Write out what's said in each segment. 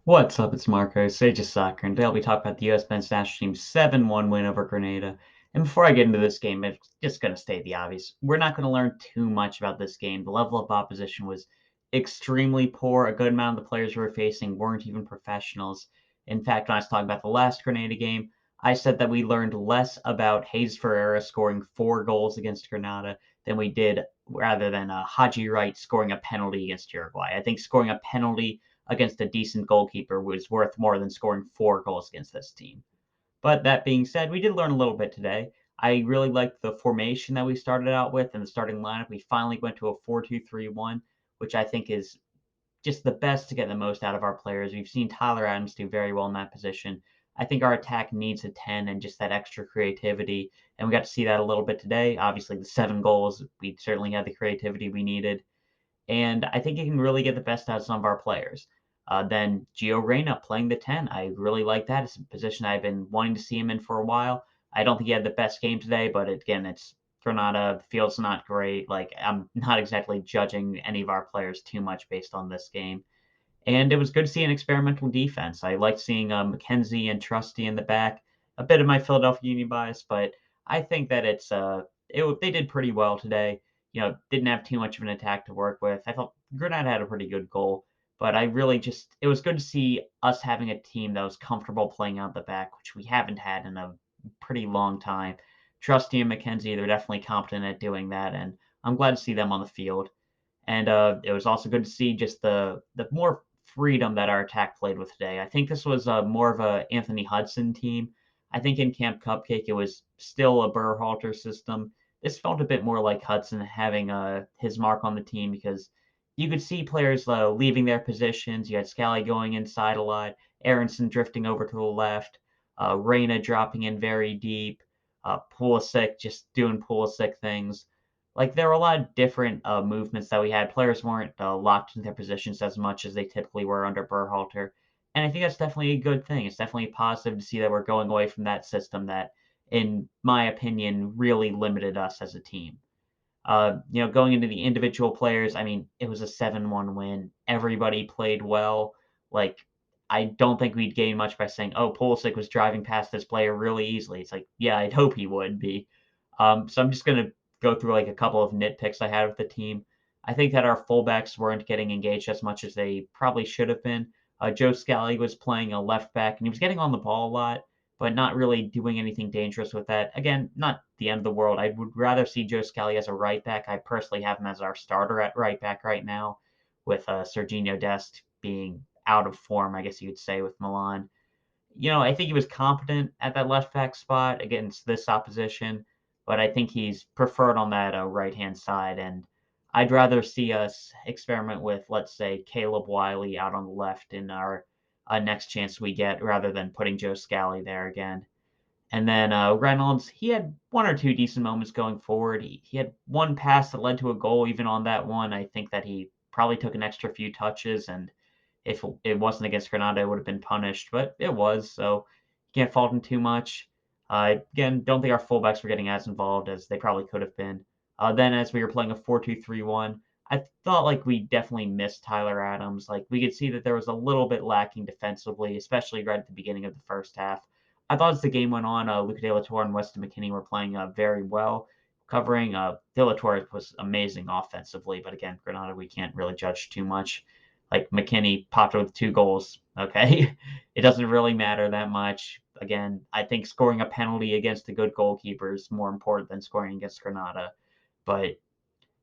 What's up? It's Marco, Sage of Soccer, and today I'll be talking about the USMNT national team's 7-1 win over Grenada. And before I get into this game, it's just going to state the obvious. We're not going to learn too much about this game. The level of opposition was extremely poor. A good amount of the players we were facing weren't even professionals. In fact, when I was talking about the last Grenada game, I said that we learned less about Hayes Ferreira scoring 4 goals against Grenada than we did rather than Haji Wright scoring a penalty against Uruguay. I think scoring a penalty against a decent goalkeeper was worth more than scoring 4 goals against this team. But that being said, we did learn a little bit today. I really liked the formation that we started out with and the starting lineup. We finally went to a 4-2-3-1, which I think is just the best to get the most out of our players. We've seen Tyler Adams do very well in that position. I think our attack needs a 10 and just that extra creativity. And we got to see that a little bit today. Obviously, the 7 goals, we certainly had the creativity we needed, and I think he can really get the best out of some of our players. Then Gio Reyna playing the 10. I really like that. It's a position I've been wanting to see him in for a while. I don't think he had the best game today, but again, it's Grenada. The field's not great. Like, I'm not exactly judging any of our players too much based on this game. And it was good to see an experimental defense. I liked seeing McKenzie and Trusty in the back. A bit of my Philadelphia Union bias, but I think that they did pretty well today. Didn't have too much of an attack to work with. I thought Grenada had a pretty good goal, but I really just it was good to see us having a team that was comfortable playing out the back, which we haven't had in a pretty long time. Trusty and McKenzie, they're definitely competent at doing that, and I'm glad to see them on the field. And it was also good to see just the more freedom that our attack played with today. I think this was more of a Anthony Hudson team. I think in Camp Cupcake it was still a Berhalter system. This felt a bit more like Hudson having his mark on the team because you could see players leaving their positions. You had Scally going inside a lot, Aaronson drifting over to the left, Reyna dropping in very deep, Pulisic just doing Pulisic things. Like, there were a lot of different movements that we had. Players weren't locked in their positions as much as they typically were under Berhalter, and I think that's definitely a good thing. It's definitely positive to see that we're going away from that system that, in my opinion, really limited us as a team. Going into the individual players, I mean, it was a 7-1 win. Everybody played well. Like, I don't think we'd gain much by saying, oh, Pulisic was driving past this player really easily. It's like, yeah, I'd hope he would be. So I'm just going to go through like a couple of nitpicks I had with the team. I think that our fullbacks weren't getting engaged as much as they probably should have been. Joe Scally was playing a left back, and he was getting on the ball a lot, but not really doing anything dangerous with that. Again, not the end of the world. I would rather see Joe Scally as a right back. I personally have him as our starter at right back right now, with Serginho Dest being out of form, I guess you could say, with Milan. I think he was competent at that left back spot against this opposition, but I think he's preferred on that right hand side. And I'd rather see us experiment with, let's say, Caleb Wiley out on the left in our next chance we get, rather than putting Joe Scally there again. And then Reynolds, he had one or two decent moments going forward. He had one pass that led to a goal. Even on that one, I think that he probably took an extra few touches, and if it wasn't against Grenada, it would have been punished, but it was, so you can't fault him too much. Again, don't think our fullbacks were getting as involved as they probably could have been. Then, as we were playing a 4-2-3-1, I thought like we definitely missed Tyler Adams. Like, we could see that there was a little bit lacking defensively, especially right at the beginning of the first half. I thought as the game went on, Luca De La Torre and Weston McKennie were playing very well, covering. De La Torre was amazing offensively, but again, Grenada, we can't really judge too much. Like, McKennie popped with 2 goals. Okay, it doesn't really matter that much. Again, I think scoring a penalty against a good goalkeeper is more important than scoring against Grenada. But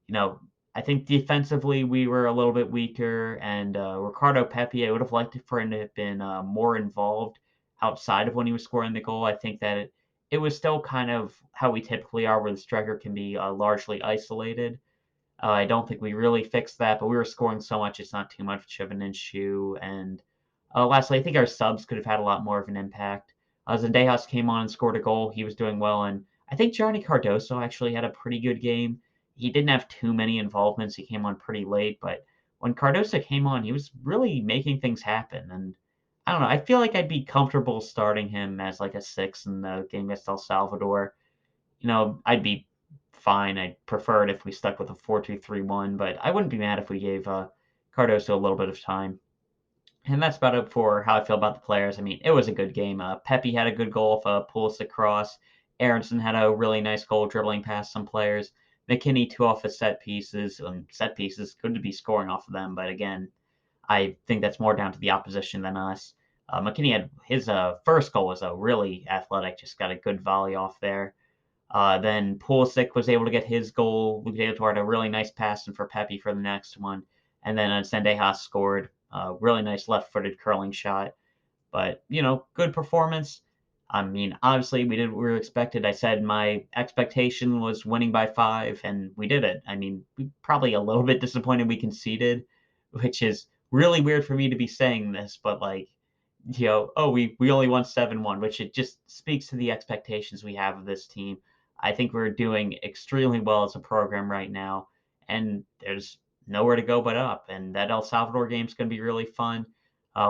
you know, I think defensively we were a little bit weaker, and Ricardo Pepi, I would have liked for him to have been more involved outside of when he was scoring the goal. I think that it was still kind of how we typically are, where the striker can be largely isolated. I don't think we really fixed that, but we were scoring so much, it's not too much of an issue. And lastly, I think our subs could have had a lot more of an impact. Zendejas came on and scored a goal. He was doing well, and I think Johnny Cardoso actually had a pretty good game. He didn't have too many involvements. He came on pretty late, but when Cardoso came on, he was really making things happen. And I don't know. I feel like I'd be comfortable starting him as like a 6 in the game against El Salvador. I'd be fine. I'd prefer it if we stuck with a 4-2-3-1, but I wouldn't be mad if we gave Cardoso a little bit of time. And that's about it for how I feel about the players. I mean, it was a good game. Pepi had a good goal for Pulisic cross. Aaronson had a really nice goal dribbling past some players. McKennie two off of set pieces. Set pieces, good to be scoring off of them, but again, I think that's more down to the opposition than us. McKennie had his first goal was a really athletic, just got a good volley off there. Then Pulisic was able to get his goal. Luca had a really nice pass in for Pepi for the next one. And then Zendejas scored a really nice left-footed curling shot. But, good performance. I mean, obviously, we did what we were expected. I said my expectation was winning by 5, and we did it. I mean, we probably a little bit disappointed we conceded, which is really weird for me to be saying this, but like, oh, we only won 7-1, which it just speaks to the expectations we have of this team. I think we're doing extremely well as a program right now, and there's nowhere to go but up. And that El Salvador game is going to be really fun.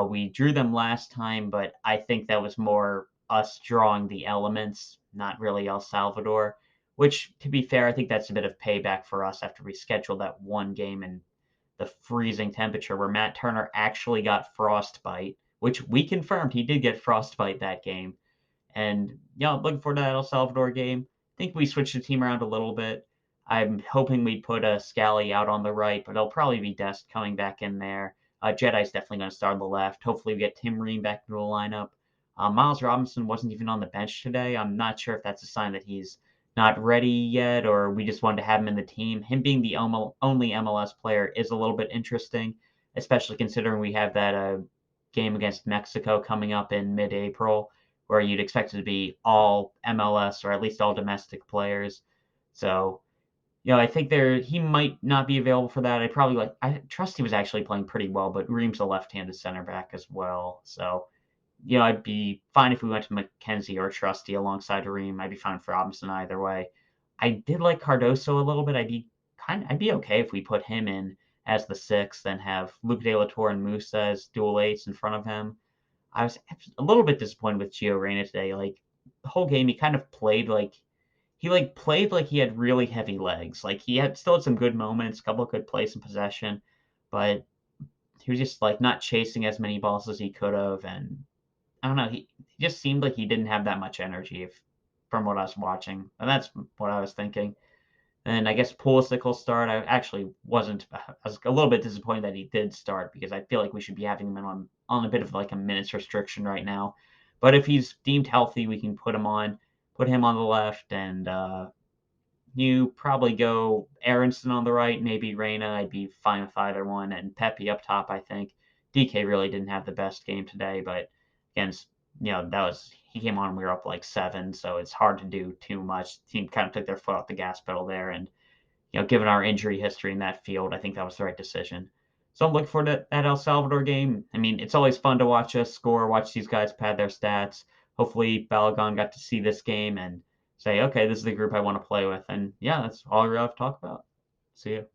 We drew them last time, but I think that was more us drawing the elements, not really El Salvador. Which, to be fair, I think that's a bit of payback for us after we scheduled that one game in the freezing temperature where Matt Turner actually got frostbite, which we confirmed he did get frostbite that game. And looking forward to that El Salvador game. I think we switched the team around a little bit. I'm hoping we'd put a Scally out on the right, but it'll probably be Dest coming back in there. Jedi's definitely going to start on the left. Hopefully, we get Tim Ream back into the lineup. Miles Robinson wasn't even on the bench today. I'm not sure if that's a sign that he's not ready yet or we just wanted to have him in the team. Him being the only MLS player is a little bit interesting, especially considering we have that game against Mexico coming up in mid April where you'd expect it to be all MLS or at least all domestic players. So, I think he might not be available for that. I Trusty was actually playing pretty well, but Ream's a left-handed center back as well. So, I'd be fine if we went to McKenzie or Trusty alongside Ream. I'd be fine for Robinson either way. I did like Cardoso a little bit. I'd be okay if we put him in as the sixth and have Luke De La Torre and Musa as dual eights in front of him. I was a little bit disappointed with Gio Reyna today. Like the whole game, he kind of played like he had really heavy legs. Like he had still had some good moments, a couple of good plays in possession, but he was just like not chasing as many balls as he could have. And I don't know, he just seemed like he didn't have that much energy from what I was watching, and that's what I was thinking. And I guess Pulisic will start. I actually wasn't. I was a little bit disappointed that he did start because I feel like we should be having him on a bit of like a minutes restriction right now. But if he's deemed healthy, we can put him on the left, and you probably go Aaronson on the right, maybe Reyna. I'd be fine with either one, and Pepi up top. I think Dike really didn't have the best game today, but against that was he came on and we were up like 7, so it's hard to do too much. The team kind of took their foot off the gas pedal there, and given our injury history in that field, I think that was the right decision. So I'm looking forward to that El Salvador game. I mean, it's always fun to watch us score, watch these guys pad their stats. Hopefully, Balagon got to see this game and say, okay, this is the group I want to play with. And yeah, that's all we have to talk about. See you.